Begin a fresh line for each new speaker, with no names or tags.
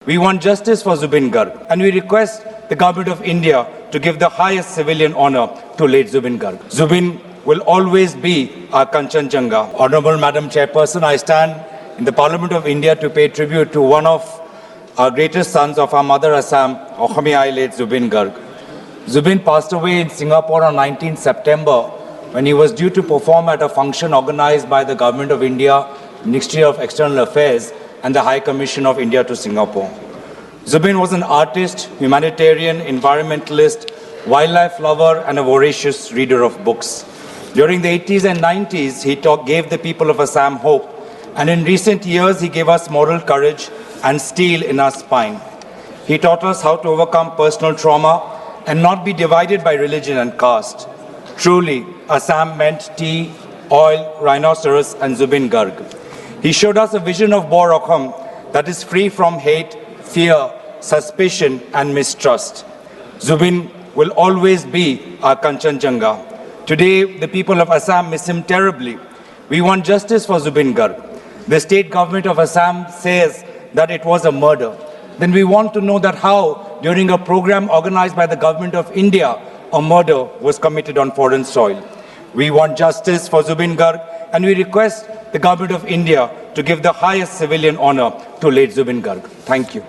We want justice for Zubin Garg, and we request the Government of India to give the highest civilian honor to late Zubin Garg. Zubin will always be our Kanchenjunga. Honorable Madam Chairperson, I stand in the Parliament of India to pay tribute to one of our greatest sons of our mother Assam, Ohami late Zubin Garg. Zubin passed away in Singapore on 19 September when he was due to perform at a function organized by the Government of India, Ministry of External Affairs, and the High Commission of India to Singapore. Zubin was an artist, humanitarian, environmentalist, wildlife lover, and a voracious reader of books. During the 80s and 90s, he gave the people of Assam hope, and in recent years, he gave us moral courage and steel in our spine. He taught us how to overcome personal trauma and not be divided by religion and caste. Truly, Assam meant tea, oil, rhinoceros, and Zubin Garg. He showed us a vision of Borokham that is free from hate, fear, suspicion, and mistrust. Zubin will always be our Kanchenjunga. Today, the people of Assam miss him terribly. We want justice for Zubin Garg. The state government of Assam says that it was a murder. Then we want to know that how, during a program organized by the Government of India, a murder was committed on foreign soil. We want justice for Zubin Garg, and we request the Government of India to give the highest civilian honor to late Zubin Garg. Thank you.